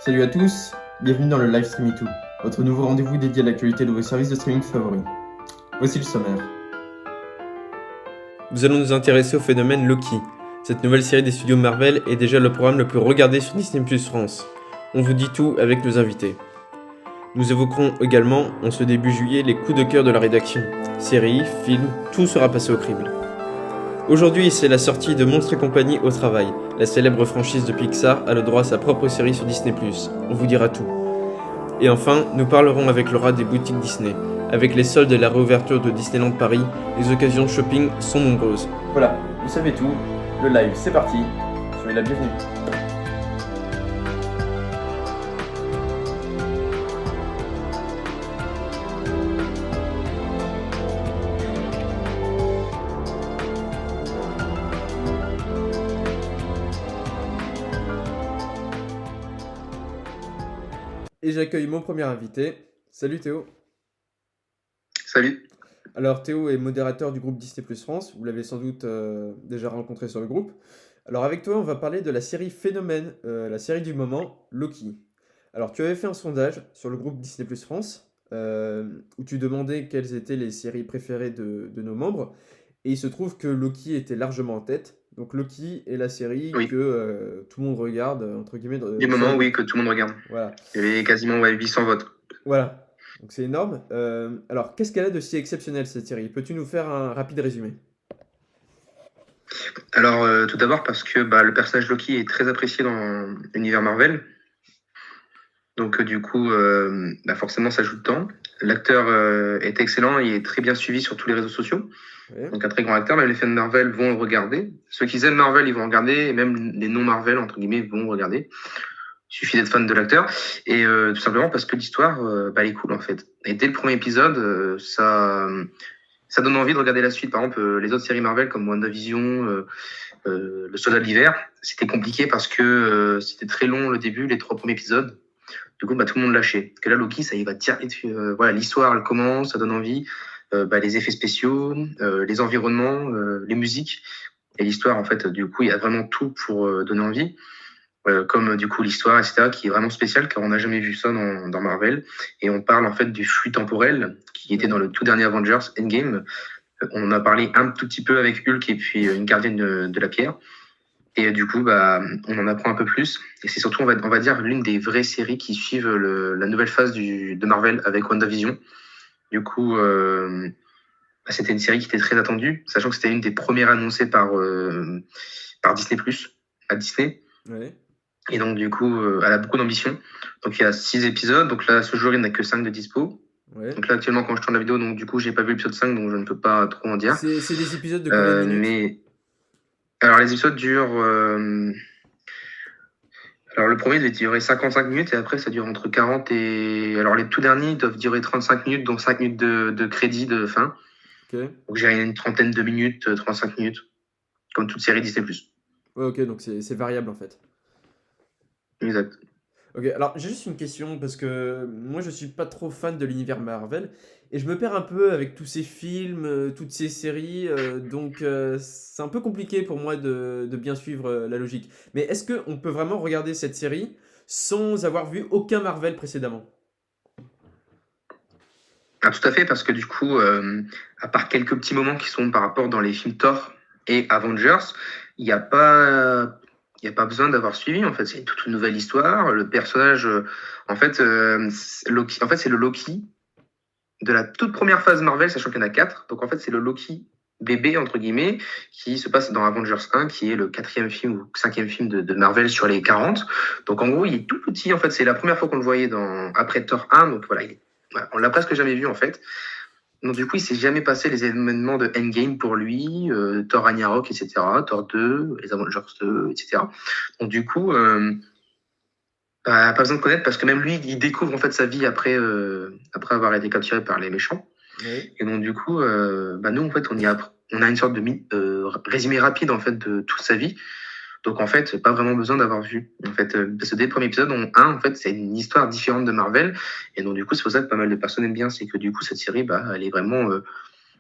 Salut à tous, bienvenue dans le Live Stream Me Too, votre nouveau rendez-vous dédié à l'actualité de vos services de streaming favoris. Voici le sommaire. Nous allons nous intéresser au phénomène Loki. Cette nouvelle série des studios Marvel est déjà le programme le plus regardé sur Disney+ France. On vous dit tout avec nos invités. Nous évoquerons également, en ce début juillet, les coups de cœur de la rédaction. Séries, films, tout sera passé au crible. Aujourd'hui, c'est la sortie de Monstres et compagnie au travail. La célèbre franchise de Pixar a le droit à sa propre série sur Disney+. On vous dira tout. Et enfin, nous parlerons avec Laura des boutiques Disney. Avec les soldes et la réouverture de Disneyland Paris, les occasions de shopping sont nombreuses. Voilà, vous savez tout. Le live, c'est parti. Soyez la bienvenue. Et j'accueille mon premier invité. Salut Théo. Salut. Alors Théo est modérateur du groupe Disney+ France, vous l'avez sans doute déjà rencontré sur le groupe. Alors avec toi, on va parler de la série Phénomène, la série du moment, Loki. Alors tu avais fait un sondage sur le groupe Disney+ France, où tu demandais quelles étaient les séries préférées de nos membres, et il se trouve que Loki était largement en tête. Donc Loki est la série Oui. que tout le monde regarde, entre guillemets. Du moment, oui, que tout le monde regarde. Voilà. Il y avait quasiment 800 votes. Voilà. Donc c'est énorme. Alors, qu'est-ce qu'elle a de si exceptionnel cette série? Peux-tu nous faire un rapide résumé? Alors, tout d'abord parce que le personnage Loki est très apprécié dans l'univers Marvel. Donc, du coup, forcément, ça joue dedans. L'acteur est excellent, il est très bien suivi sur tous les réseaux sociaux. Ouais. Donc, un très grand acteur. Même les fans de Marvel vont le regarder. Ceux qui aiment Marvel, ils vont regarder. Et même les non-Marvel, entre guillemets, vont regarder. Il suffit d'être fan de l'acteur. Et tout simplement parce que l'histoire, elle est cool, en fait. Et dès le premier épisode, ça donne envie de regarder la suite. Par exemple, les autres séries Marvel comme WandaVision, Le Soldat de l'hiver, c'était compliqué parce que c'était très long le début, les 3 premiers épisodes. Du coup, tout le monde lâchait. Parce que là, Loki, ça y va direct. Voilà, l'histoire, elle commence, ça donne envie. Les effets spéciaux, les environnements, les musiques. Et l'histoire, en fait, du coup, il y a vraiment tout pour donner envie. Comme du coup l'histoire, etc., qui est vraiment spéciale, car on n'a jamais vu ça dans Marvel. Et on parle en fait du flux temporel qui était dans le tout dernier Avengers Endgame. On en a parlé un tout petit peu avec Hulk et puis une gardienne de la pierre. Et du coup, on en apprend un peu plus. Et c'est surtout, on va dire, l'une des vraies séries qui suivent la nouvelle phase de Marvel avec WandaVision. Du coup, c'était une série qui était très attendue, sachant que c'était une des premières annoncées par Disney+, à Disney. Ouais. Et donc, du coup, elle a beaucoup d'ambition. Donc, il y a 6 épisodes. Donc là, ce jour, il n'y en a que 5 de dispo. Ouais. Donc là, actuellement, quand je tourne la vidéo, donc du coup, j'ai pas vu l'épisode 5, donc je ne peux pas trop en dire. C'est des épisodes de combien de minutes? Mais alors, les épisodes durent. Alors, le premier devait durer 55 minutes et après, ça dure entre 40 et. Alors, les tout derniers doivent durer 35 minutes, donc 5 minutes de crédit de fin. Ok. Donc, j'ai une trentaine de minutes, 35 minutes, comme toute série Disney+. Ouais, ok, donc c'est variable en fait. Exact. Ok, alors j'ai juste une question parce que moi je suis pas trop fan de l'univers Marvel et je me perds un peu avec tous ces films, toutes ces séries, donc c'est un peu compliqué pour moi de bien suivre la logique. Mais est-ce qu'on peut vraiment regarder cette série sans avoir vu aucun Marvel précédemment? Ah, tout à fait, parce que du coup, à part quelques petits moments qui sont par rapport dans les films Thor et Avengers, il n'y a pas. Il n'y a pas besoin d'avoir suivi, en fait. C'est toute une nouvelle histoire. Le personnage, en fait, Loki, en fait, c'est le Loki de la toute première phase Marvel, sachant qu'il y en a 4. Donc, en fait, c'est le Loki bébé, entre guillemets, qui se passe dans Avengers 1, qui est le 4e film ou 5e film de Marvel sur les 40. Donc, en gros, il est tout petit. En fait, c'est la première fois qu'on le voyait après Thor 1. Donc, voilà, on l'a presque jamais vu, en fait. Donc, du coup, il s'est jamais passé les événements de Endgame pour lui, Thor Ragnarok, etc., Thor 2, les Avengers 2, etc. Donc, du coup, pas besoin de connaître parce que même lui, il découvre en fait sa vie après avoir été capturé par les méchants. Oui. Et donc, du coup, nous, en fait, on a une sorte de résumé rapide en fait de toute sa vie. Donc en fait, pas vraiment besoin d'avoir vu. En fait, parce que dès le premier épisode, en fait, c'est une histoire différente de Marvel. Et donc du coup, c'est pour ça que pas mal de personnes aiment bien, c'est que du coup, cette série, elle est vraiment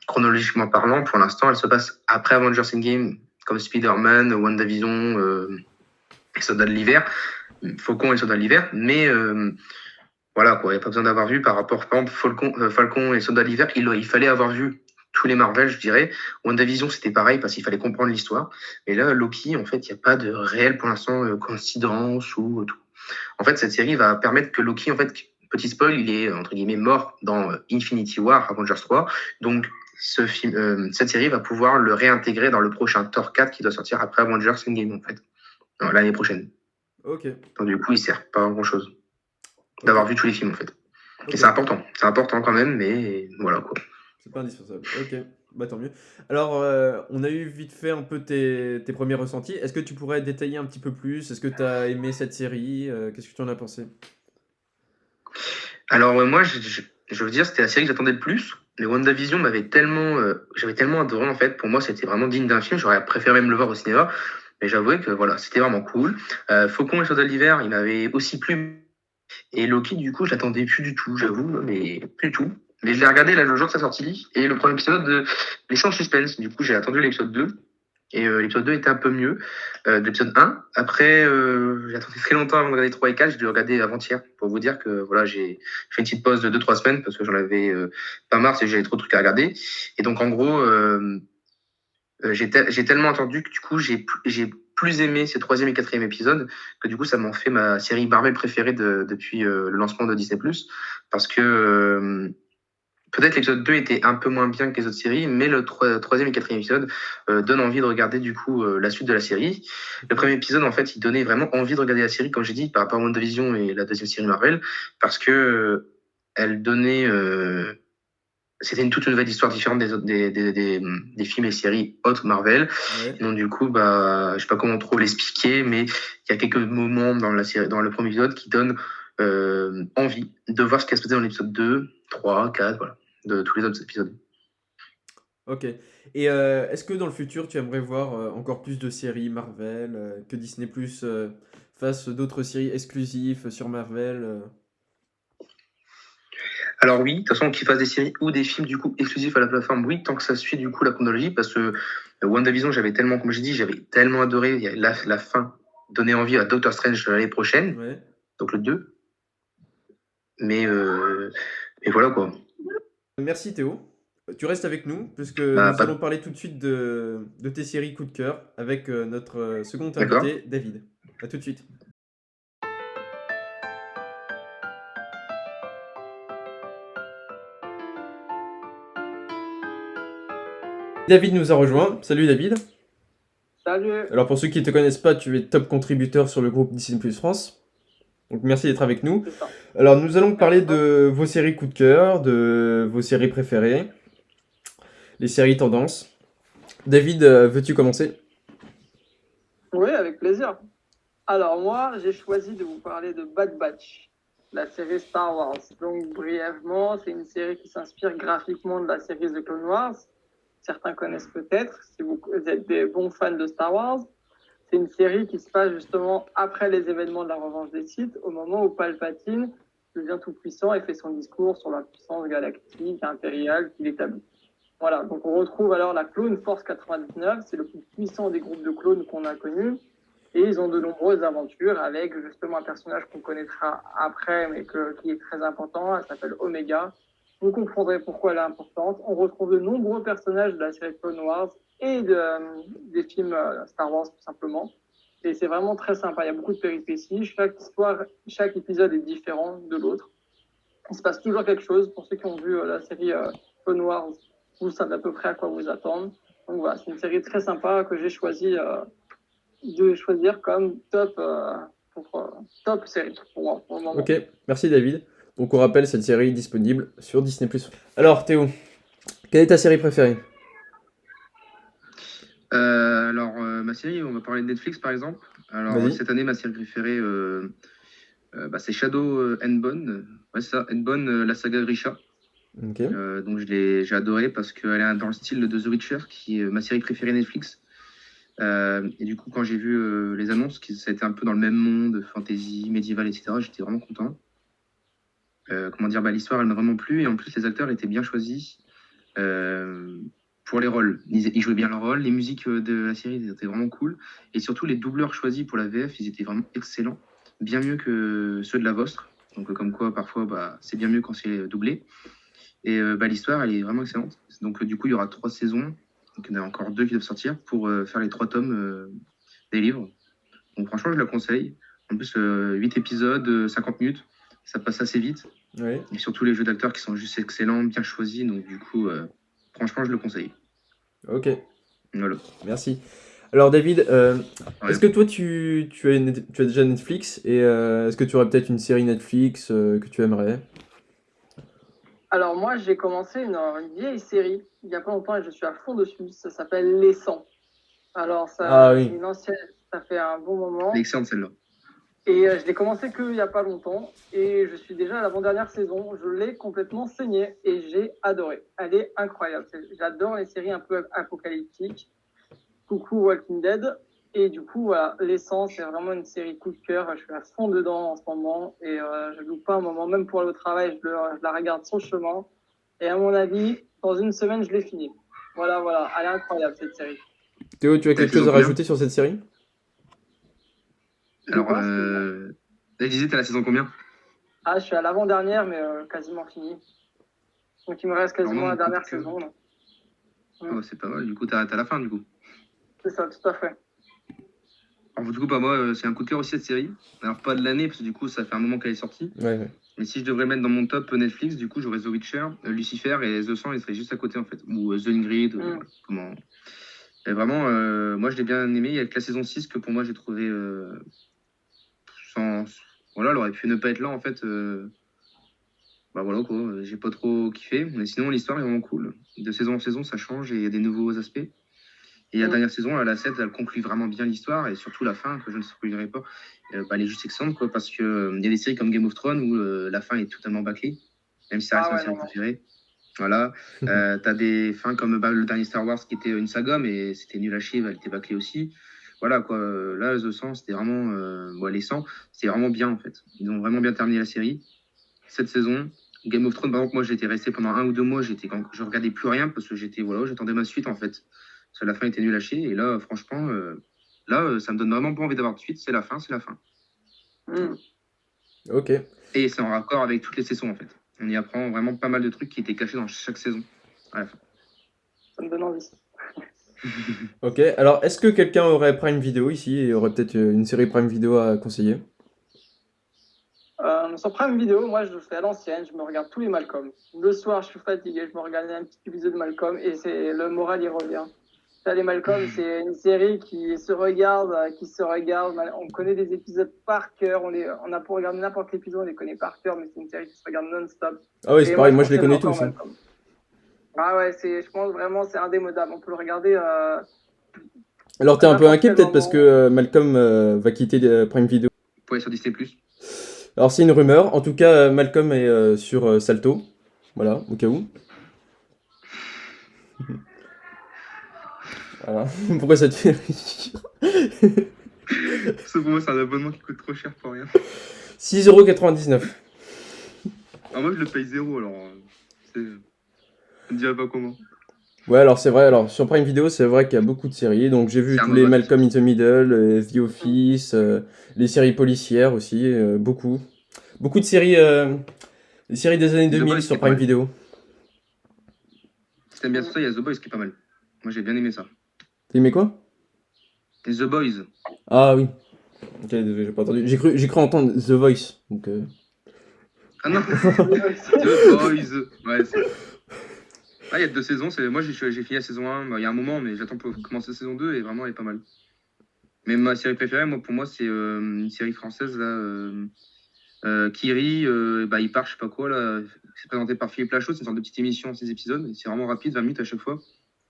chronologiquement parlant. Pour l'instant, elle se passe après Avengers Endgame, comme Spider-Man, WandaVision, Soldats de l'hiver, Faucon et Soldats de l'hiver, mais voilà quoi, il n'y a pas besoin d'avoir vu par rapport, par exemple, Falcon et Soldats de l'hiver, il fallait avoir vu tous les Marvel, je dirais. WandaVision, c'était pareil parce qu'il fallait comprendre l'histoire. Et là, Loki, en fait, il n'y a pas de réelle, pour l'instant, coïncidence ou tout. En fait, cette série va permettre que Loki, en fait, petit spoil, il est, entre guillemets, mort dans Infinity War, Avengers 3. Donc, cette série va pouvoir le réintégrer dans le prochain Thor 4 qui doit sortir après Avengers Endgame, en fait, l'année prochaine. Ok. Donc, du coup, il sert pas à grand chose d'avoir vu tous les films, en fait. Ok. Et c'est important quand même, mais voilà quoi. C'est pas indispensable. Ok, bah tant mieux. Alors, on a eu vite fait un peu tes premiers ressentis. Est-ce que tu pourrais détailler un petit peu plus? Est-ce que tu as aimé cette série? Qu'est-ce que tu en as pensé? Alors, moi, je veux dire, c'était la série que j'attendais le plus. Mais WandaVision j'avais tellement adoré en fait. Pour moi, c'était vraiment digne d'un film. J'aurais préféré même le voir au cinéma. Mais j'avouais que voilà, c'était vraiment cool. Faucon et Soldats de l'hiver, il m'avait aussi plu. Et Loki, du coup, je l'attendais plus du tout, j'avoue, mais plus du tout. Mais je l'ai regardé là le jour de sa sortie et le premier épisode de Les Sans Suspense. Du coup, j'ai attendu l'épisode 2 et l'épisode 2 était un peu mieux de l'épisode 1. Après, j'ai attendu très longtemps avant de regarder 3 et 4. Je l'ai regardé avant-hier pour vous dire que voilà, j'ai fait une petite pause de 2-3 semaines parce que j'en avais pas marre et j'avais trop de trucs à regarder. Et donc, en gros, j'ai tellement entendu que du coup, j'ai plus aimé ces troisième et quatrième épisodes que du coup, ça m'en fait ma série Marvel préférée depuis le lancement de Disney+. Parce que peut-être l'épisode 2 était un peu moins bien que les autres séries, mais le troisième et quatrième épisode donne envie de regarder du coup la suite de la série. Le premier épisode, en fait, il donnait vraiment envie de regarder la série, comme j'ai dit, par rapport à WandaVision et la deuxième série Marvel, parce que elle donnait... c'était toute une nouvelle histoire différente des films et séries autres Marvel. Ouais. Et donc du coup, bah, je sais pas comment trop l'expliquer, mais il y a quelques moments dans la série, dans le premier épisode qui donnent envie de voir ce qui va se passer dans l'épisode 2, 3, 4, voilà, de tous les autres épisodes. Ok. Et est-ce que dans le futur, tu aimerais voir encore plus de séries Marvel, que Disney Plus fasse d'autres séries exclusives sur Marvel? Alors oui, de toute façon, qu'ils fassent des séries ou des films du coup exclusifs à la plateforme, oui, tant que ça suit du coup la chronologie, parce que WandaVision, j'avais tellement, comme j'ai dit, j'avais tellement adoré, il y a la fin donnait envie à Doctor Strange l'année prochaine, Ouais. donc le 2. Mais voilà quoi. Merci Théo. Tu restes avec nous, puisque Bah, nous pas... allons parler tout de suite de tes séries coup de cœur avec notre second D'accord. invité, David. À tout de suite. David nous a rejoint. Salut David. Salut. Alors pour ceux qui ne te connaissent pas, tu es top contributeur sur le groupe Disney Plus France. Donc merci d'être avec nous. C'est ça. Alors nous allons parler de vos séries coup de cœur, de vos séries préférées, les séries tendances. David, veux-tu commencer? Oui, avec plaisir. Alors moi, j'ai choisi de vous parler de Bad Batch, la série Star Wars. Donc brièvement, c'est une série qui s'inspire graphiquement de la série The Clone Wars. Certains connaissent peut-être, si vous êtes des bons fans de Star Wars. C'est une série qui se passe justement après les événements de la Revanche des Sith, au moment où Palpatine devient tout puissant et fait son discours sur la puissance galactique, impériale qu'il établit. Voilà, donc on retrouve alors la Clone Force 99, c'est le plus puissant des groupes de clones qu'on a connus, et ils ont de nombreuses aventures avec justement un personnage qu'on connaîtra après, mais qui est très important, elle s'appelle Omega. Vous comprendrez pourquoi elle est importante. On retrouve de nombreux personnages de la série Clone Wars et des films Star Wars tout simplement. Et c'est vraiment très sympa, il y a beaucoup de péripéties, chaque épisode est différent de l'autre. Il se passe toujours quelque chose, pour ceux qui ont vu la série Clone Wars, vous savez à peu près à quoi vous attendre. Donc voilà, c'est une série très sympa que j'ai choisi de choisir comme top série pour moi, pour le moment. Ok, merci David. Donc on rappelle cette série est disponible sur Disney+. Alors Théo, quelle est ta série préférée? Alors, ma série, on va parler de Netflix par exemple. Alors, Vas-y. cette année, ma série préférée, c'est Shadow and Bone. Ouais, c'est ça, and Bone, la saga Grisha. Ok. Donc, j'ai adoré parce qu'elle est dans le style de The Witcher, qui est ma série préférée Netflix. Et du coup, quand j'ai vu les annonces, ça a été un peu dans le même monde, fantasy, médiéval, etc., j'étais vraiment content. Comment dire, l'histoire, elle m'a vraiment plu. Et en plus, les acteurs étaient bien choisis. pour les rôles. Ils jouaient bien leur rôle. Les musiques de la série étaient vraiment cool. Et surtout, les doubleurs choisis pour la VF, ils étaient vraiment excellents. Bien mieux que ceux de la vôtre. Donc, comme quoi, parfois, c'est bien mieux quand c'est doublé. Et l'histoire, elle est vraiment excellente. Donc, du coup, il y aura 3 saisons. Donc, il y en a encore 2 qui doivent sortir pour faire les 3 tomes des livres. Donc, franchement, je la conseille. En plus, 8 épisodes, 50 minutes. Ça passe assez vite. Oui. Et surtout, les jeux d'acteurs qui sont juste excellents, bien choisis. Donc, du coup, franchement, je le conseille. Ok, Voilà. merci. Alors David, Ouais. est-ce que toi tu as déjà Netflix et est-ce que tu aurais peut-être une série Netflix que tu aimerais? Alors moi, j'ai commencé une vieille série il y a pas longtemps et je suis à fond dessus. Ça s'appelle Les 100. Alors Ah ça, oui. c'est une ancienne, ça fait un bon moment. Elle est excellente, celle-là. Et je l'ai commencé qu'il n'y a pas longtemps et je suis déjà à l'avant-dernière saison. Je l'ai complètement saignée et j'ai adoré. Elle est incroyable. J'adore les séries un peu apocalyptiques. Coucou Walking Dead. Et du coup, voilà, L'Essence, c'est vraiment une série coup de cœur. Je suis à fond dedans en ce moment et je ne loupe pas un moment. Même pour aller au travail, je la regarde sur le chemin. Et à mon avis, dans une semaine, je l'ai finie. Voilà, voilà. Elle est incroyable cette série. Théo, tu as T'as la quelque chose saison à combien? rajouter sur cette série? De Alors, quoi, excuse-moi elle disait, t'as la saison combien? Ah, je suis à l'avant-dernière, mais quasiment fini. Donc il me reste Alors, moi, quasiment la mon coup de dernière cœur. saison. Là. Oh, c'est pas mal. Du coup, t'as la fin, du coup. C'est ça, tout à fait. Alors, du coup, moi, c'est un coup de cœur aussi, cette série. Alors, pas de l'année, parce que du coup, ça fait un moment qu'elle est sortie. Ouais. Mais si je devrais mettre dans mon top Netflix, du coup, j'aurais The Witcher, Lucifer et The 100, ils seraient juste à côté, en fait. Ou The Ingrid, voilà, comment. Et vraiment, moi, je l'ai bien aimé. Il y a que la saison 6 que pour moi, j'ai trouvé sans. Voilà, elle aurait pu ne pas être là, en fait. Voilà, quoi. J'ai pas trop kiffé. Mais sinon, l'histoire est vraiment cool. De saison en saison, ça change et il y a des nouveaux aspects. Et la dernière saison, la 7, elle conclut vraiment bien l'histoire et surtout la fin, que je ne spoilerai pas, elle est juste excellente, quoi, parce que il y a des séries comme Game of Thrones où la fin est totalement bâclée, même si ça reste ma série préférée. Voilà. T'as des fins comme le dernier Star Wars qui était une saga, mais c'était nul à chier, elle était bâclée aussi. Voilà, quoi. Là, The 100, c'était vraiment. Les 100, c'était vraiment bien, en fait. Ils ont vraiment bien terminé la série. Cette saison. Game of Thrones, par exemple, moi, j'étais resté pendant 1 ou 2 mois, je regardais plus rien parce que j'attendais ma suite, en fait. Parce que la fin était nulle à chier. Et là, franchement, ça me donne vraiment pas envie d'avoir de suite. C'est la fin, c'est la fin. Ok. Et c'est en raccord avec toutes les saisons, en fait. On y apprend vraiment pas mal de trucs qui étaient cachés dans chaque saison à la fin. Ça me donne envie. Ok. Alors, est-ce que quelqu'un aurait Prime Video ici et aurait peut-être une série Prime Video à conseiller? Sur Prime Video, moi je le fais à l'ancienne, je me regarde tous les Malcolm. Le soir, je suis fatigué, je me regarde un petit épisode de Malcolm et c'est le moral y revient. Ça, les Malcolm, c'est une série qui se regarde. On connaît des épisodes par cœur. On a pour regarder n'importe quel épisode, on les connaît par cœur, mais c'est une série qui se regarde non-stop. Ah oui, c'est Et pareil, moi je les conseille connais encore tous. Hein. Malcolm. Ah ouais, je pense vraiment c'est indémodable. On peut le regarder. Alors t'es un peu n'importe inquiet quel peut-être parce moment. que Malcolm va quitter Prime Video. Pour aller sur Disney+. Alors c'est une rumeur. En tout cas, Malcolm est sur Salto. Voilà, au cas où. Voilà. Pourquoi ça te fait rire? Ça, pour moi, c'est un abonnement qui coûte trop cher pour rien. 6,99€. Alors moi, je le paye 0, alors je ne dirais pas comment. Ouais, alors c'est vrai, alors sur Prime Video, c'est vrai qu'il y a beaucoup de séries. Donc j'ai vu C'est un tous les MOBA, Malcolm in the Middle, The Office, les séries policières aussi, beaucoup. Beaucoup de séries, des séries des années The 2000 Boys, sur c'est pas Prime mal. Video. Si t'aimes bien ça, il y a The Boys qui est pas mal. Moi, j'ai bien aimé ça. T'as aimé quoi? Et The Boys. Ah oui. Ok, désolé, j'ai pas entendu. J'ai cru entendre The Voice. Donc, Ah non, The Boys. Ouais, il y a 2 saisons. Moi, j'ai fini la saison 1 il y a un moment, mais j'attends pour commencer la saison 2 et vraiment, elle est pas mal. Mais ma série préférée, pour moi, c'est une série française, là. Kiri, il part, je sais pas quoi, là. C'est présenté par Philippe Lachaud. C'est une sorte de petite émission en 6 épisodes. Et c'est vraiment rapide, 20 minutes à chaque fois.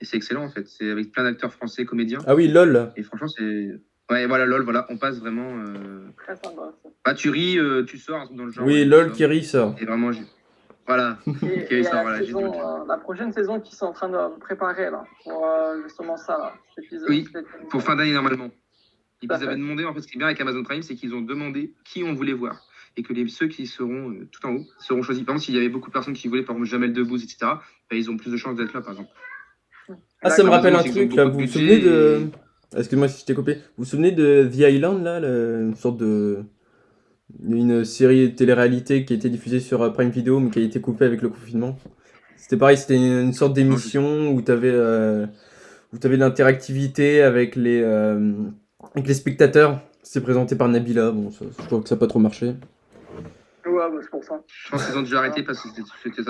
Et c'est excellent, en fait. C'est avec plein d'acteurs français, comédiens. Ah oui, LOL. Et franchement, c'est. Ouais, voilà, LOL, voilà. On passe vraiment. Très sympa. Tu ris, tu sors, un truc dans le genre. Oui, ouais, LOL ça. Kiri sort. Et vraiment, voilà. Et Kiri sort, la, voilà. la prochaine saison qui sont en train de préparer là, pour justement ça, là, cet épisode. Oui, pour fin d'année normalement. Et Tout à puis ils avaient fait. demandé, en fait, ce qui est bien avec Amazon Prime, c'est qu'ils ont demandé qui on voulait voir. Et que ceux qui seront tout en haut seront choisis. Par exemple, s'il y avait beaucoup de personnes qui voulaient, par exemple, Jamel Debbouze, etc., ils ont plus de chances d'être là, par exemple. Ah, ça me rappelle un Amazon, ils ont truc là, beaucoup de vous vous souvenez budget de. et Excuse-moi si je t'ai coupé. Vous vous souvenez de The Island là, une sorte de. Une série de télé-réalité qui a été diffusée sur Prime Video mais qui a été coupée avec le confinement. C'était pareil, c'était une sorte non, je sais. d'émission où t'avais de l'interactivité avec les spectateurs. C'est présenté par Nabila, bon, je crois que ça n'a pas trop marché. Ouais, bah, c'est pour ça. Je pense qu'ils ont dû arrêter parce que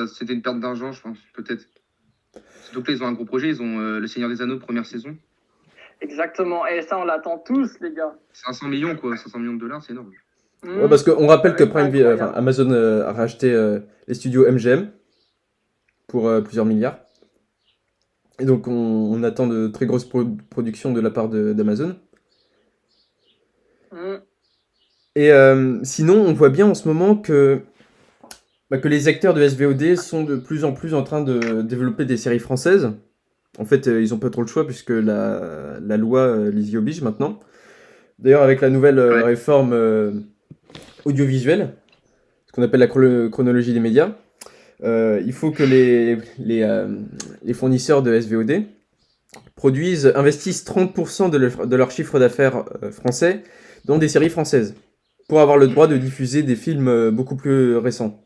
c'était une perte d'argent, je pense, peut-être. Surtout que là, ils ont un gros projet, ils ont Le Seigneur des Anneaux, première saison. Exactement. Et ça, on l'attend tous, les gars. 500 millions, quoi, 500 millions de dollars, c'est énorme. Ouais, parce qu'on rappelle que Incroyable. Amazon a racheté les studios MGM pour plusieurs milliards. Et donc on attend de très grosses productions de la part d'Amazon. Mm. Et sinon, on voit bien en ce moment que les acteurs de SVOD sont de plus en plus en train de développer des séries françaises. En fait, ils n'ont pas trop le choix puisque la loi les y oblige maintenant. D'ailleurs, avec la nouvelle Ouais. réforme audiovisuelle, ce qu'on appelle la chronologie des médias, il faut que les fournisseurs de SVOD investissent 30% de leur chiffre d'affaires français dans des séries françaises pour avoir le droit de diffuser des films beaucoup plus récents.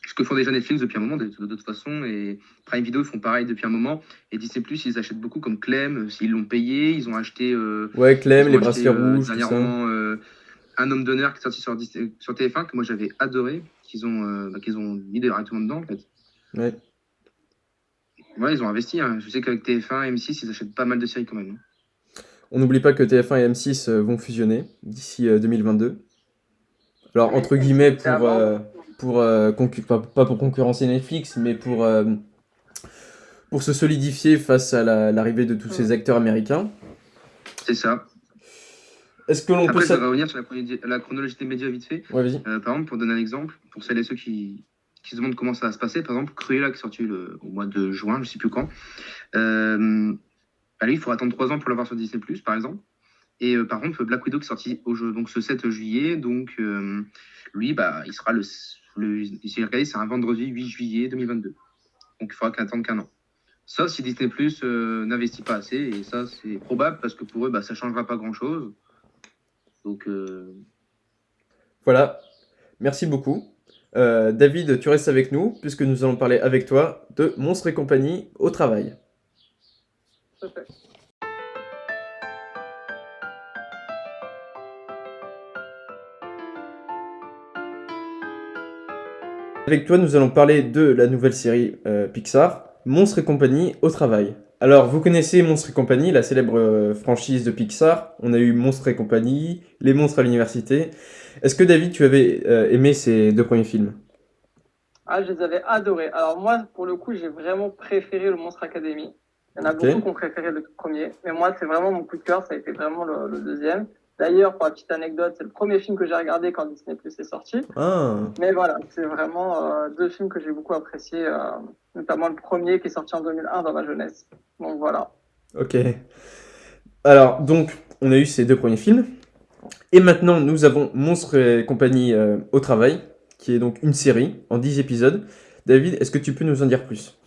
Ce que font déjà Netflix depuis un moment, de toute façon, et Prime Video font pareil depuis un moment. Et Disney+, ils achètent beaucoup comme Clem, s'ils l'ont payé, ils ont acheté, Ouais, Clem, ils les ont acheté bracelets rouges, tout ça. dernièrement Un homme d'honneur qui est sorti sur TF1, que moi j'avais adoré, qu'ils ont mis directement dedans, en fait. Ouais. Ouais, ils ont investi, hein. Je sais qu'avec TF1 et M6, ils achètent pas mal de séries quand même. On n'oublie pas que TF1 et M6 vont fusionner d'ici 2022. Alors, entre guillemets, C'était avant. pas pour concurrencer Netflix, mais pour se solidifier face à l'arrivée de tous ces acteurs américains. C'est ça. Est-ce que l'on peut... Après, je vais revenir sur la chronologie des médias vite fait. Ouais, vas-y. Par exemple, pour donner un exemple, pour celles et ceux qui se demandent comment ça va se passer, par exemple, Cruella qui est sorti au mois de juin, je sais plus quand. Lui, il faut attendre 3 ans pour l'avoir sur Disney+, par exemple. Et par contre, Black Widow qui est sorti donc ce 7 juillet, donc lui, il sera j'ai regardé, c'est un vendredi 8 juillet 2022. Donc il faudra qu'attendre qu'un an. Sauf si Disney Plus n'investit pas assez, et ça c'est probable parce que pour eux, ça changera pas grand-chose. Donc Voilà, merci beaucoup. David, tu restes avec nous, puisque nous allons parler avec toi de Monstres et compagnie au travail. Tout à fait. Avec toi, nous allons parler de la nouvelle série Pixar, Monstres et compagnie au travail. Alors, vous connaissez Monstres et compagnie, la célèbre franchise de Pixar. On a eu Monstres et compagnie, Les monstres à l'université. Est-ce que David, tu avais aimé ces 2 premiers films? Ah, je les avais adorés. Alors moi, pour le coup, j'ai vraiment préféré le Monstre Academy. Il y en a Ok. beaucoup qui ont préféré le tout premier, mais moi, c'est vraiment mon coup de cœur, ça a été vraiment le deuxième. D'ailleurs, pour la petite anecdote, c'est le premier film que j'ai regardé quand Disney Plus est sorti. Ah, Mais voilà, c'est vraiment 2 films que j'ai beaucoup appréciés, notamment le premier qui est sorti en 2001 dans ma jeunesse. Donc voilà. ok. Alors, donc, on a eu ces 2 premiers films. Et maintenant, nous avons Monstres et compagnie au travail, qui est donc une série en 10 épisodes. David, est-ce que tu peux nous en dire plus?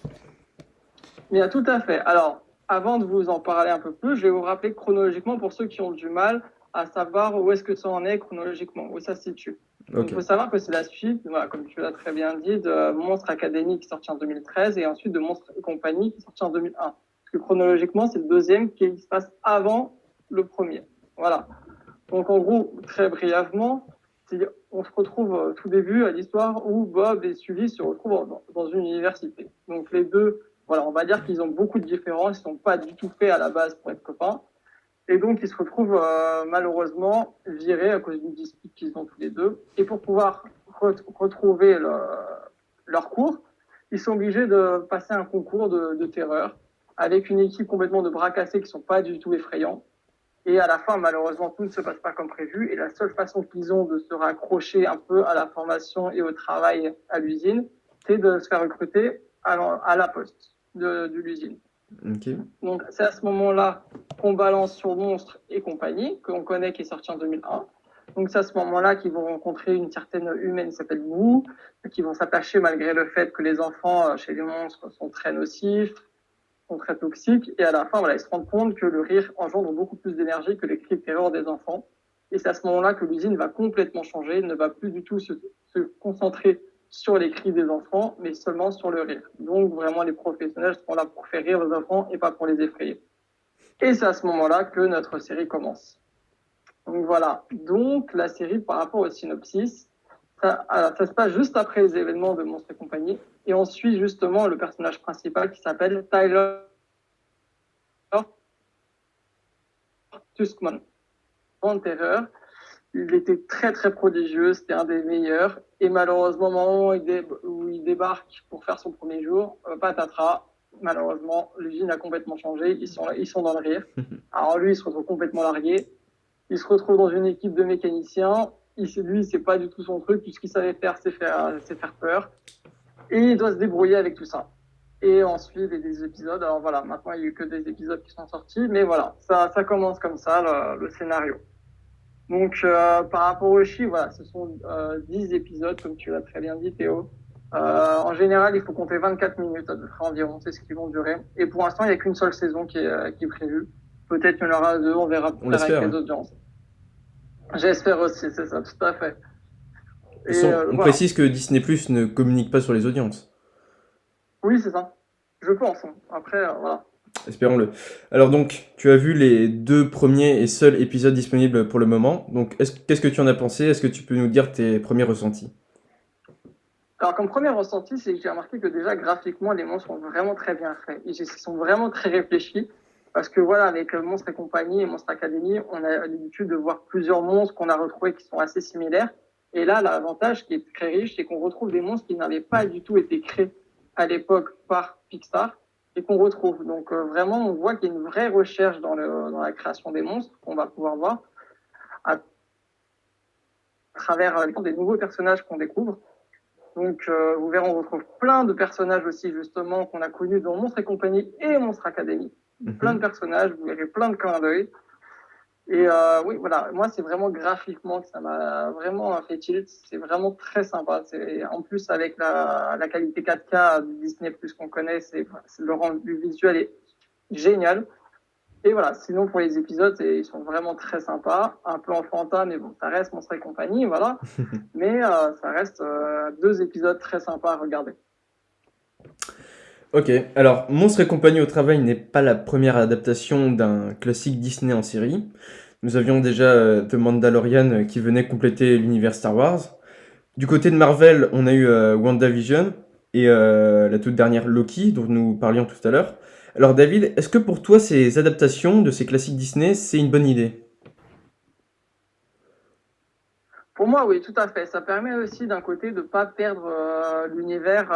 Bien, tout à fait. Alors, avant de vous en parler un peu plus, je vais vous rappeler chronologiquement pour ceux qui ont du mal à savoir où est-ce que ça en est chronologiquement, où ça se situe. Donc, Ok. il faut savoir que c'est la suite, voilà, comme tu l'as très bien dit, de Monstre Academy qui est sorti en 2013 et ensuite de Monstre et compagnie qui est sorti en 2001. Parce que chronologiquement, c'est le deuxième qui se passe avant le premier. Voilà. Donc, en gros, très brièvement, on se retrouve au tout début à l'histoire où Bob et Sully se retrouvent dans une université. Donc, les deux, voilà, on va dire qu'ils ont beaucoup de différences, ils sont pas du tout faits à la base pour être copains. Et donc, ils se retrouvent malheureusement virés à cause d'une dispute qu'ils ont tous les deux. Et pour pouvoir retrouver leur cours, ils sont obligés de passer un concours de terreur avec une équipe complètement de bras cassés qui sont pas du tout effrayants. Et à la fin, malheureusement, tout ne se passe pas comme prévu. Et la seule façon qu'ils ont de se raccrocher un peu à la formation et au travail à l'usine, c'est de se faire recruter à la poste de l'usine. Ok. Donc, c'est à ce moment-là qu'on balance sur Monstres et compagnie, qu'on connaît, qui est sorti en 2001. Donc, c'est à ce moment-là qu'ils vont rencontrer une certaine humaine qui s'appelle Boo, qui vont s'attacher malgré le fait que les enfants chez les monstres sont très nocifs. sont très toxiques. Et à la fin, voilà, ils se rendent compte que le rire engendre beaucoup plus d'énergie que les cris de terreur des enfants. Et c'est à ce moment-là que l'usine va complètement changer, ne va plus du tout se concentrer sur les cris des enfants, mais seulement sur le rire. Donc vraiment, les professionnels sont là pour faire rire les enfants et pas pour les effrayer. Et c'est à ce moment-là que notre série commence. Donc voilà. Donc la série, par rapport au synopsis, ça se passe juste après les événements de Monstres et compagnie. Et on suit justement le personnage principal qui s'appelle Tyler Tuskman. En terreur. Il était très très prodigieux, c'était un des meilleurs. Et malheureusement, au moment où il débarque pour faire son premier jour, patatras, malheureusement, l'usine a complètement changé. Ils sont dans le rire. Alors lui, il se retrouve complètement largué. Il se retrouve dans une équipe de mécaniciens. Lui, c'est pas du tout son truc. Tout ce qu'il savait faire, c'est faire peur. Et il doit se débrouiller avec tout ça. Et ensuite, il y a des épisodes. Alors voilà, maintenant, il y a eu que des épisodes qui sont sortis. Mais voilà, ça commence comme ça, le scénario. Donc, par rapport au chiffre, voilà, ce sont 10 épisodes, comme tu l'as très bien dit, Théo. En général, il faut compter 24 minutes à peu près environ, c'est ce qu'ils vont durer. Et pour l'instant, il n'y a qu'une seule saison qui est prévue. Peut-être qu'il y en aura deux, on verra plus tard avec les audiences. J'espère aussi, c'est ça, tout à fait. On précise que Disney Plus ne communique pas sur les audiences. Oui, c'est ça. Je pense. Après, voilà. Espérons-le. Alors donc, tu as vu les 2 premiers et seuls épisodes disponibles pour le moment. Donc, qu'est-ce que tu en as pensé? Est-ce que tu peux nous dire tes premiers ressentis? Alors, comme premier ressenti, c'est que j'ai remarqué que déjà, graphiquement, les monstres sont vraiment très bien faits. Ils sont vraiment très réfléchis. Parce que voilà, avec Monstres et compagnie et Monstres Academy, on a l'habitude de voir plusieurs monstres qu'on a retrouvés qui sont assez similaires. Et là, l'avantage qui est très riche, c'est qu'on retrouve des monstres qui n'avaient pas du tout été créés à l'époque par Pixar et qu'on retrouve. Donc vraiment, on voit qu'il y a une vraie recherche dans la création des monstres qu'on va pouvoir voir à travers des nouveaux personnages qu'on découvre. Donc vous verrez, on retrouve plein de personnages aussi justement qu'on a connus dans Monstres et compagnie et Monstres Academy. Plein de personnages, vous verrez plein de clins d'œil. Et oui, voilà, moi c'est vraiment graphiquement que ça m'a vraiment fait tilt. C'est vraiment très sympa. En plus avec la qualité 4K du Disney Plus qu'on connaît, le rendu visuel est génial. Et voilà, sinon pour les épisodes, ils sont vraiment très sympas, un peu enfantin, mais bon, ça reste Monstres et compagnie, voilà. Mais ça reste 2 épisodes très sympas à regarder. Ok, alors Monstres et compagnie au travail n'est pas la première adaptation d'un classique Disney en série. Nous avions déjà The Mandalorian qui venait compléter l'univers Star Wars. Du côté de Marvel, on a eu WandaVision et la toute dernière Loki dont nous parlions tout à l'heure. Alors David, est-ce que pour toi ces adaptations de ces classiques Disney, c'est une bonne idée? Pour moi, oui, tout à fait. Ça permet aussi d'un côté de pas perdre l'univers,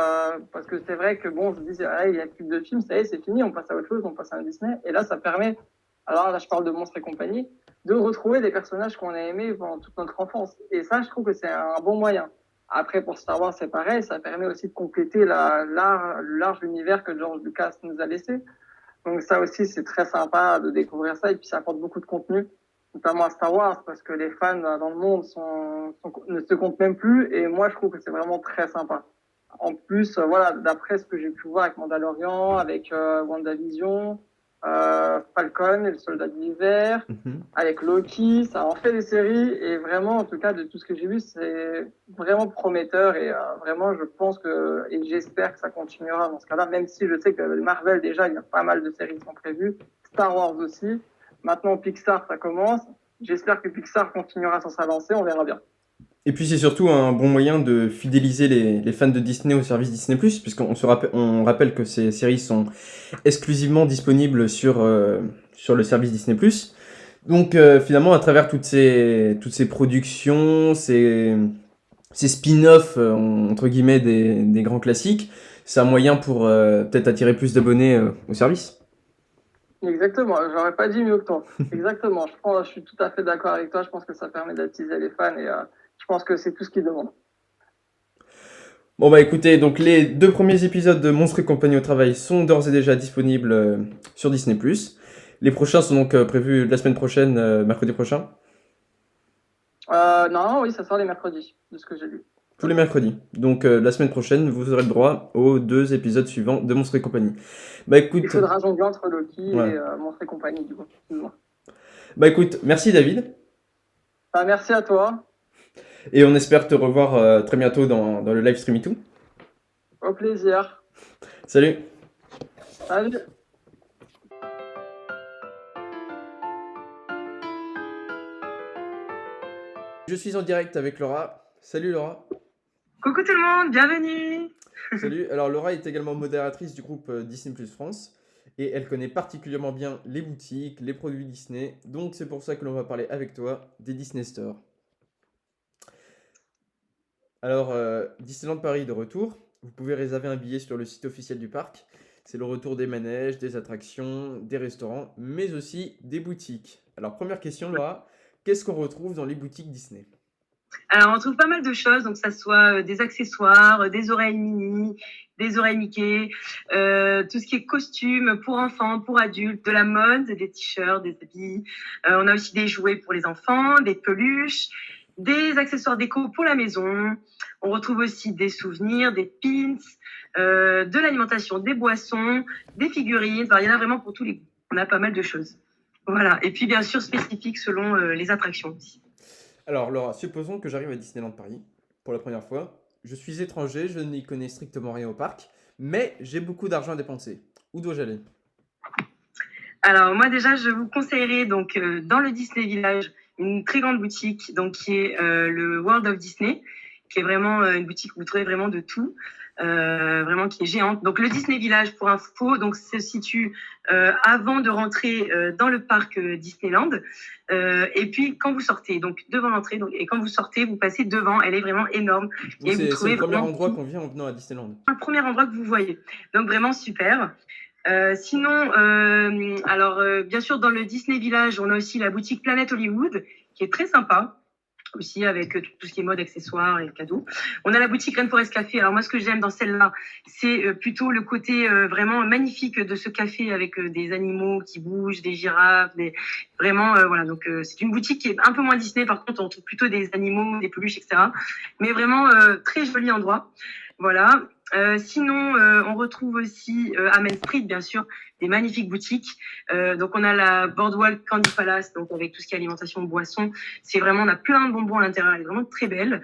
parce que c'est vrai que bon, je dis, ah, il y a plus de films, ça y est, c'est fini, on passe à autre chose, on passe à un Disney. Et là, ça permet, alors là, je parle de Monstres et compagnie, de retrouver des personnages qu'on a aimés pendant toute notre enfance. Et ça, je trouve que c'est un bon moyen. Après, pour Star Wars, c'est pareil, ça permet aussi de compléter le large univers que George Lucas nous a laissé. Donc ça aussi, c'est très sympa de découvrir ça, et puis ça apporte beaucoup de contenu, notamment à Star Wars, parce que les fans dans le monde ne se comptent même plus, et moi je trouve que c'est vraiment très sympa. En plus, voilà, d'après ce que j'ai pu voir avec Mandalorian, avec WandaVision, Falcon et le Soldat de l'Hiver, avec Loki, ça en fait des séries, et vraiment, en tout cas, de tout ce que j'ai vu, c'est vraiment prometteur, et vraiment, je pense que, et j'espère que ça continuera dans ce cas-là, même si je sais que Marvel, déjà, il y a pas mal de séries qui sont prévues, Star Wars aussi, maintenant Pixar, ça commence, j'espère que Pixar continuera sur sa lancée, on verra bien. Et puis c'est surtout un bon moyen de fidéliser les fans de Disney au service Disney+, puisqu'on on rappelle que ces séries sont exclusivement disponibles sur le service Disney+. Donc finalement, à travers toutes ces productions, ces spin-offs, entre guillemets, des grands classiques, c'est un moyen pour peut-être attirer plus d'abonnés au service. Exactement, j'aurais pas dit mieux que toi. Exactement, je suis tout à fait d'accord avec toi, je pense que ça permet d'attiser les fans, et je pense que c'est tout ce qu'ils demandent. Bon bah écoutez, donc les 2 premiers épisodes de Monstres et compagnie au travail sont d'ores et déjà disponibles sur Disney+. Les prochains sont donc prévus la semaine prochaine, mercredi prochain. Non, oui, ça sort les mercredis, de ce que j'ai lu. tous les mercredis. Donc la semaine prochaine, vous aurez le droit aux 2 épisodes suivants de Monstres et compagnie. Bah Il écoute, faudra jongler entre Loki ouais. et Monstres et compagnie, du coup. Excuse-moi. Bah écoute, merci David, Bah, merci à toi. et on espère te revoir très bientôt dans le live stream et tout. Au plaisir. Salut! Salut. Je suis en direct avec Laura. Salut Laura! Coucou tout le monde, bienvenue. Salut! Alors Laura est également modératrice du groupe Disney Plus France, et elle connaît particulièrement bien les boutiques, les produits Disney, donc c'est pour ça que l'on va parler avec toi des Disney Store. Alors, Disneyland Paris de retour. Vous pouvez réserver un billet sur le site officiel du parc. C'est le retour des manèges, des attractions, des restaurants, mais aussi des boutiques. Alors, première question, Laura, qu'est-ce qu'on retrouve dans les boutiques Disney? Alors on trouve pas mal de choses, donc ça soit des accessoires, des oreilles mini, des oreilles Mickey, tout ce qui est costumes pour enfants, pour adultes, de la mode, des t-shirts, des habits. On a aussi des jouets pour les enfants, des peluches, des accessoires déco pour la maison. On retrouve aussi des souvenirs, des pins, de l'alimentation, des boissons, des figurines. Enfin, il y en a vraiment pour tous les goûts. On a pas mal de choses. Voilà. Et puis bien sûr spécifiques selon les attractions aussi. Alors, Laura, supposons que j'arrive à Disneyland Paris pour la première fois. Je suis étranger, je n'y connais strictement rien au parc, mais j'ai beaucoup d'argent à dépenser. Où dois-je aller? Alors moi déjà, je vous conseillerais donc dans le Disney Village une très grande boutique donc qui est le World of Disney, qui est vraiment une boutique où vous trouvez vraiment de tout, vraiment qui est géante. Donc le Disney Village pour info donc se situe avant de rentrer dans le parc Disneyland et puis quand vous sortez donc devant l'entrée donc et quand vous sortez vous passez devant, elle est vraiment énorme Oui, et vous c'est trouvez le premier vraiment endroit tout. qu'on vient en venant à Disneyland. Le premier endroit que vous voyez. Donc vraiment super. Sinon, alors bien sûr dans le Disney Village, on a aussi la boutique Planet Hollywood qui est très sympa aussi avec tout ce qui est mode, accessoires et cadeaux. On a la boutique Rainforest Café. Alors moi ce que j'aime dans celle-là, c'est plutôt le côté vraiment magnifique de ce café avec des animaux qui bougent, des girafes, vraiment voilà. Donc c'est une boutique qui est un peu moins Disney. Par contre, on trouve plutôt des animaux, des peluches, etc. Mais vraiment très joli endroit. Voilà. Sinon, on retrouve aussi à Main Street, bien sûr, des magnifiques boutiques. Donc, on a la Boardwalk Candy Palace, donc avec tout ce qui est alimentation, boisson. C'est vraiment, on a plein de bonbons à l'intérieur. Elle est vraiment très belle.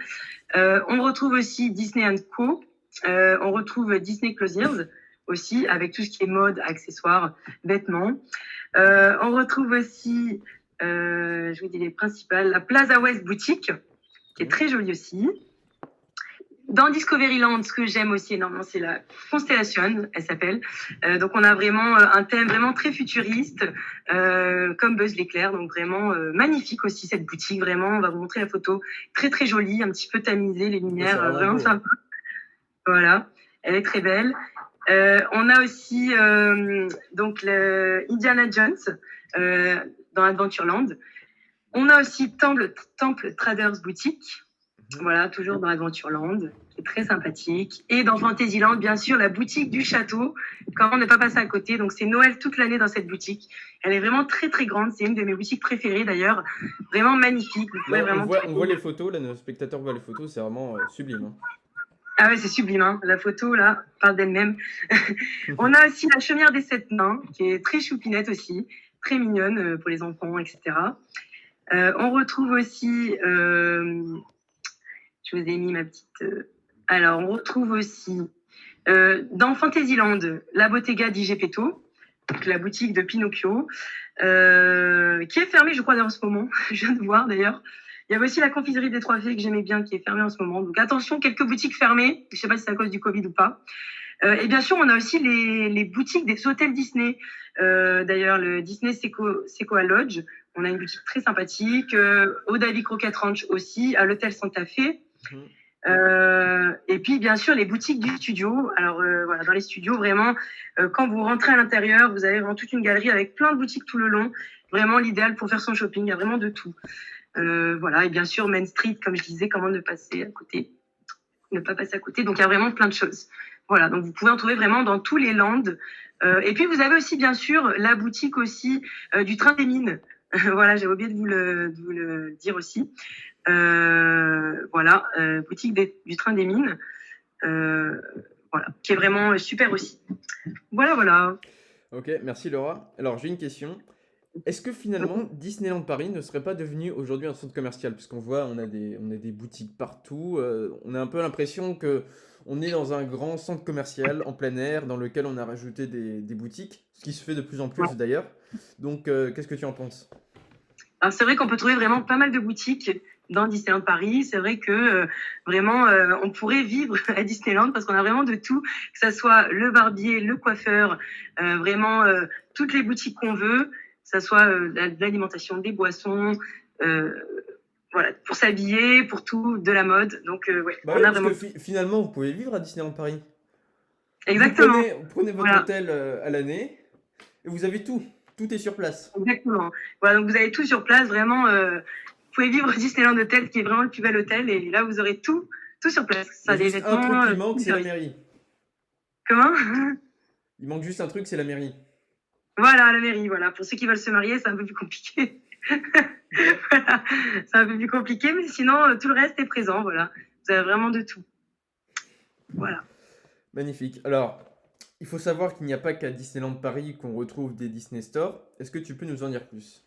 On retrouve aussi Disney Co. On retrouve Disney Clothiers aussi, avec tout ce qui est mode, accessoires, vêtements. On retrouve aussi, je vous dis les principales, la Plaza West Boutique, qui est très jolie aussi. Dans Discoveryland, ce que j'aime aussi énormément, c'est la Constellation, elle s'appelle. Donc on a vraiment un thème vraiment très futuriste, comme Buzz l'éclair, donc vraiment magnifique aussi cette boutique. Vraiment, on va vous montrer la photo, très très jolie, un petit peu tamisée, les lumières, vraiment vraiment beau, hein. sympa. Voilà, elle est très belle. On a aussi donc le Indiana Jones dans Adventureland. On a aussi Temple Traders Boutique. Voilà, toujours dans Adventureland, qui est très sympathique. Et dans Fantasyland, bien sûr, la boutique du château. Comment ne pas passer à côté? Donc, c'est Noël toute l'année dans cette boutique. Elle est vraiment très, très grande. C'est une de mes boutiques préférées, d'ailleurs. Vraiment magnifique. Vous pouvez Là, vraiment on voit les photos, là, nos spectateurs voient les photos, c'est vraiment sublime, hein. Ah ouais, c'est sublime, hein. La photo, là, parle d'elle-même. On a aussi la chaumière des 7 nains, qui est très choupinette aussi. Très mignonne pour les enfants, etc. On retrouve aussi... je vous ai mis ma petite... Alors, on retrouve aussi dans Fantasyland la Bottega di Geppetto, donc la boutique de Pinocchio, qui est fermée, je crois, en ce moment. Je viens de voir, d'ailleurs. Il y avait aussi la confiserie des Trois Fées que j'aimais bien, qui est fermée en ce moment. Donc, attention, quelques boutiques fermées. Je ne sais pas si c'est à cause du Covid ou pas. Et bien sûr, on a aussi les boutiques des hôtels Disney. D'ailleurs, le Disney Sequoia Lodge, on a une boutique très sympathique. Au Davy Crockett Ranch aussi, à l'hôtel Santa Fe. Et puis, bien sûr, les boutiques du studio. Alors, voilà, dans les studios, vraiment, quand vous rentrez à l'intérieur, vous avez vraiment toute une galerie avec plein de boutiques tout le long. Vraiment l'idéal pour faire son shopping. Il y a vraiment de tout. Voilà, et bien sûr, Main Street, comme je disais, comment ne passer à côté. Ne pas passer à côté. Donc, il y a vraiment plein de choses. Voilà, donc vous pouvez en trouver vraiment dans tous les lands. Et puis, vous avez aussi, bien sûr, la boutique aussi du Train des Mines. Voilà, j'ai oublié de vous le dire aussi. Voilà, boutique du Train des Mines, voilà, qui est vraiment super aussi. Voilà. Ok, merci Laura. Alors j'ai une question. Est-ce que finalement Disneyland Paris ne serait pas devenu aujourd'hui un centre commercial? Parce qu'on voit, on a des boutiques partout. On a un peu l'impression que on est dans un grand centre commercial en plein air dans lequel on a rajouté des boutiques, ce qui se fait de plus en plus d'ailleurs. Donc qu'est-ce que tu en penses? Alors c'est vrai qu'on peut trouver vraiment pas mal de boutiques dans Disneyland Paris. C'est vrai que vraiment on pourrait vivre à Disneyland parce qu'on a vraiment de tout, que ça soit le barbier, le coiffeur, vraiment toutes les boutiques qu'on veut, que ça soit de l'alimentation, des boissons, voilà, pour s'habiller, pour tout, de la mode. Donc ouais, Bah on oui, a parce vraiment que finalement vous pouvez vivre à Disneyland Paris. exactement. Vous prenez votre Voilà. hôtel à l'année et vous avez tout. Tout est sur place. Exactement. Voilà, donc vous avez tout sur place, vraiment. Vous pouvez vivre au Disneyland Hotel, qui est vraiment le plus bel hôtel, et là vous aurez tout sur place. Il y Ça, a des juste un vêtements. truc qui manque, Tout c'est la service. mairie. Comment? Il manque juste un truc, c'est la mairie. Voilà, la mairie. Voilà, pour ceux qui veulent se marier, c'est un peu plus compliqué. Voilà, c'est un peu plus compliqué, mais sinon tout le reste est présent. Voilà, vous avez vraiment de tout. Voilà. Magnifique. Alors, il faut savoir qu'il n'y a pas qu'à Disneyland Paris qu'on retrouve des Disney Store. Est-ce que tu peux nous en dire plus?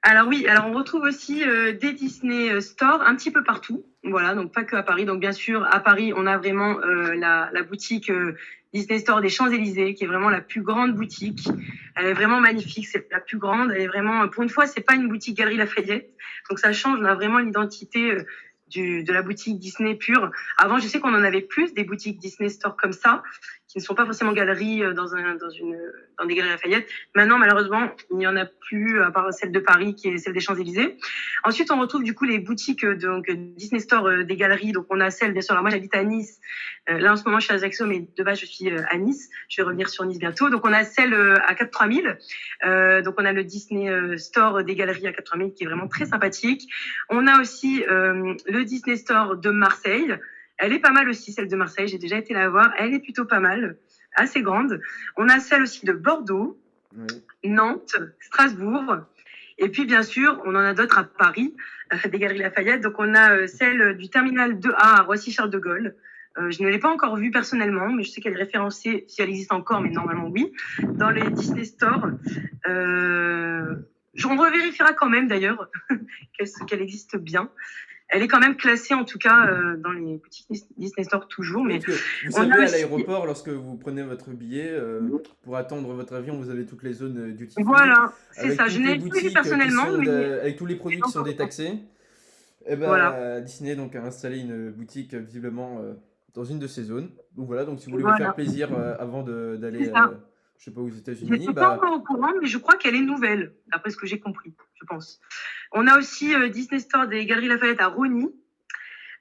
Alors oui, alors on retrouve aussi des Disney Store un petit peu partout. Voilà, donc pas que à Paris. Donc bien sûr, à Paris, on a vraiment la boutique Disney Store des Champs-Élysées, qui est vraiment la plus grande boutique. Elle est vraiment magnifique, c'est la plus grande. Elle est vraiment, pour une fois, c'est pas une boutique Galeries Lafayette. Donc ça change, on a vraiment l'identité de la boutique Disney pure. Avant, je sais qu'on en avait plus des boutiques Disney Store comme ça, qui ne sont pas forcément galeries dans des Galeries Lafayette. Maintenant, malheureusement, il n'y en a plus, à part celle de Paris, qui est celle des Champs-Élysées. Ensuite, on retrouve du coup les boutiques donc Disney Store des galeries. Donc, on a celle, bien sûr, alors moi j'habite à Nice. Là, en ce moment, je suis à Ajaccio, mais de base, je suis à Nice. Je vais revenir sur Nice bientôt. Donc, on a celle à Cap 3000. Donc, on a le Disney Store des galeries à Cap 3000, qui est vraiment très sympathique. On a aussi le Disney Store de Marseille. Elle est pas mal aussi, celle de Marseille. J'ai déjà été la voir. Elle est plutôt pas mal, assez grande. On a celle aussi de Bordeaux, Nantes, Strasbourg. Et puis, bien sûr, on en a d'autres à Paris, des Galeries Lafayette. Donc, on a celle du terminal 2A à Roissy-Charles de Gaulle. Je ne l'ai pas encore vue personnellement, mais je sais qu'elle est référencée, si elle existe encore, mais normalement oui, dans les Disney Store. On revérifiera quand même d'ailleurs qu'elle existe bien. Elle est quand même classée en tout cas dans les boutiques Disney Store toujours. Mais Parce que vous savez, à l'aéroport, lorsque vous prenez votre billet, pour attendre votre avion, vous avez toutes les zones duty free. Voilà, c'est avec ça. toutes Je les n'ai pas vu boutiques personnellement, mais avec tous les produits qui sont détaxés. Et ben, voilà. Disney donc, a installé une boutique visiblement dans une de ces zones. Donc voilà, donc si vous voulez Voilà. vous faire plaisir avant d'aller, C'est ça. je sais pas, aux Je États-Unis, n'étais pas encore au courant, mais je crois qu'elle est nouvelle, d'après ce que j'ai compris, je pense. On a aussi Disney Store des Galeries Lafayette à Rosny.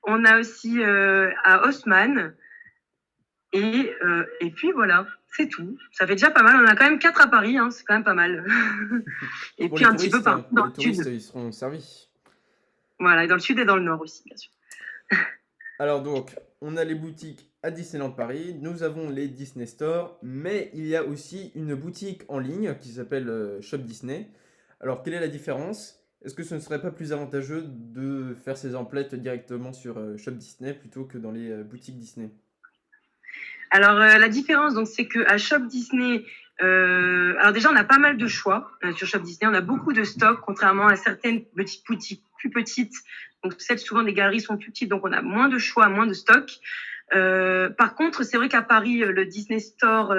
On a aussi à Haussmann. Et puis voilà, c'est tout. Ça fait déjà pas mal. On en a quand même 4 à Paris, hein, c'est quand même pas mal. Et pour puis les un petit peu touristes, partout dans les le touristes, sud. ils seront servis. Voilà, et dans le sud et dans le nord aussi, bien sûr. Alors donc, on a les boutiques à Disneyland Paris, nous avons les Disney Store, mais il y a aussi une boutique en ligne qui s'appelle Shop Disney. Alors, quelle est la différence? Est-ce que ce ne serait pas plus avantageux de faire ses emplettes directement sur Shop Disney plutôt que dans les boutiques Disney? Alors la différence, donc, c'est que à Shop Disney, alors déjà on a pas mal de choix sur Shop Disney. On a beaucoup de stocks, contrairement à certaines petites boutiques plus petites. Donc celles souvent des galeries sont plus petites, donc on a moins de choix, moins de stocks. Par contre, c'est vrai qu'à Paris, le Disney Store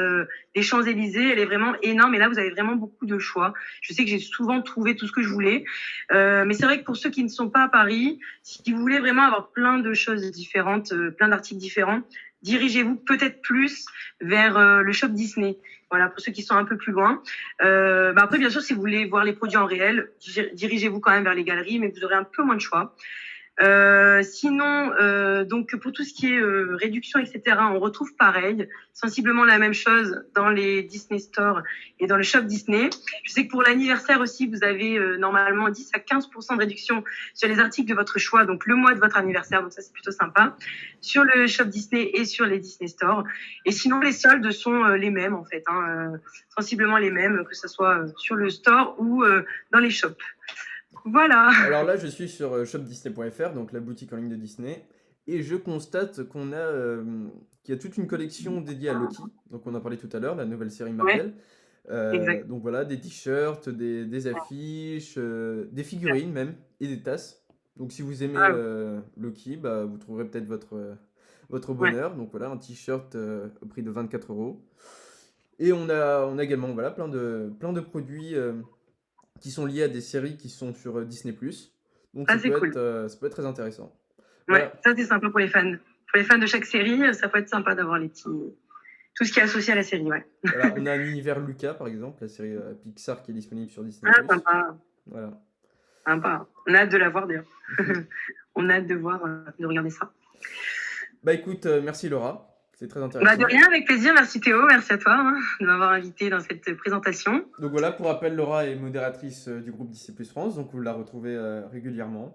des Champs-Élysées, elle est vraiment énorme. Et là, vous avez vraiment beaucoup de choix. Je sais que j'ai souvent trouvé tout ce que je voulais. Mais c'est vrai que pour ceux qui ne sont pas à Paris, si vous voulez vraiment avoir plein de choses différentes, plein d'articles différents, dirigez-vous peut-être plus vers le shop Disney. Voilà, pour ceux qui sont un peu plus loin. Après, bien sûr, si vous voulez voir les produits en réel, dirigez-vous quand même vers les galeries, mais vous aurez un peu moins de choix. Sinon, donc pour tout ce qui est réduction, etc., on retrouve pareil, sensiblement la même chose dans les Disney Store et dans le shop Disney. Je sais que pour l'anniversaire aussi, vous avez normalement 10 à 15% de réduction sur les articles de votre choix, donc le mois de votre anniversaire, donc ça c'est plutôt sympa, sur le shop Disney et sur les Disney Store. Et sinon, les soldes sont les mêmes en fait, sensiblement les mêmes, que ce soit sur le store ou dans les shops. Voilà. Alors là, je suis sur shopdisney.fr, donc la boutique en ligne de Disney, et je constate qu'il y a toute une collection dédiée à Loki, donc on en parlait tout à l'heure, la nouvelle série Marvel. Exact. Donc voilà, des t-shirts, des affiches, des figurines même, et des tasses. Donc si vous aimez Ah oui. Loki, bah, vous trouverez peut-être votre Ouais. bonheur. Donc voilà, un t-shirt au prix de 24 euros. Et on a également voilà, plein de produits qui sont liés à des séries qui sont sur Disney+. Donc Ça, c'est cool. ça peut être très intéressant. Ouais, Voilà. ça, c'est sympa pour les fans. Pour les fans de chaque série, ça peut être sympa d'avoir tout ce qui est associé à la série, ouais. Voilà, on a un univers Lucas, par exemple, la série Pixar qui est disponible sur Disney+. Ah, sympa. Voilà. Sympa. On a hâte de la voir, d'ailleurs. On a hâte de voir, de regarder ça. Bah écoute, merci Laura, c'est très Bah, intéressant. de rien, avec plaisir. Merci Théo, merci à toi de m'avoir invité dans cette présentation. Donc voilà, pour rappel, Laura est modératrice du groupe Disney Plus France, donc vous la retrouvez régulièrement.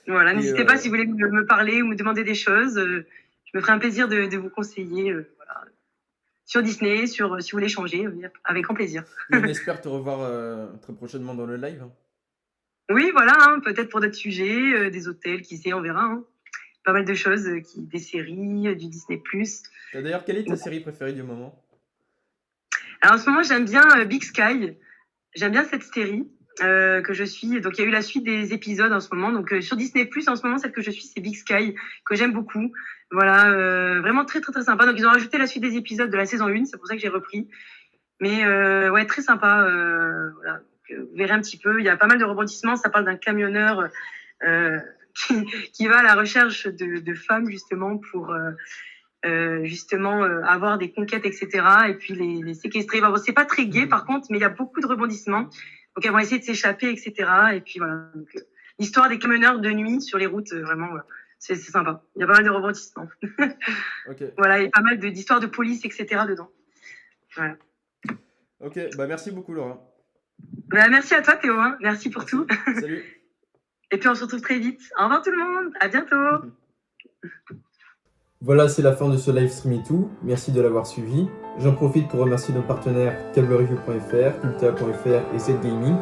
Voilà, Et, n'hésitez pas si vous voulez me parler ou me demander des choses. Je me ferai un plaisir de vous conseiller voilà, sur Disney, si vous voulez changer, avec grand plaisir. et on espère te revoir très prochainement dans le live. Oui, voilà, peut-être pour d'autres sujets, des hôtels, qui sait, on verra. Pas mal de choses, des séries, du Disney+. D'ailleurs, quelle est ta série préférée du moment? Alors en ce moment, j'aime bien Big Sky. J'aime bien cette série que je suis. Donc il y a eu la suite des épisodes en ce moment. Donc sur Disney+, en ce moment, celle que je suis, c'est Big Sky, que j'aime beaucoup. Voilà, vraiment très très très sympa. Donc ils ont rajouté la suite des épisodes de la saison 1, c'est pour ça que j'ai repris. Mais ouais, très sympa. Voilà. Donc, vous verrez un petit peu, il y a pas mal de rebondissements. Ça parle d'un camionneur qui va à la recherche de femmes justement pour avoir des conquêtes, etc. Et puis les séquestrer. Bon, c'est pas très gai par contre, mais il y a beaucoup de rebondissements. Donc elles vont essayer de s'échapper, etc. Et puis voilà. Donc, l'histoire des camionneurs de nuit sur les routes, vraiment, voilà. C'est sympa. Il y a pas mal de rebondissements. Ok. Voilà, et pas mal d'histoires de police, etc. dedans. Voilà. Ok, bah merci beaucoup Laura. Bah, merci à toi Théo, merci pour Merci. tout. Salut. Et puis on se retrouve très vite. Au revoir tout le monde, à bientôt. Voilà, c'est la fin de ce live stream et tout. Merci de l'avoir suivi. J'en profite pour remercier nos partenaires cablereview.fr, culta.fr et ZGaming.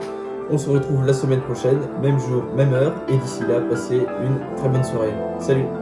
On se retrouve la semaine prochaine, même jour, même heure. Et d'ici là, passez une très bonne soirée. Salut!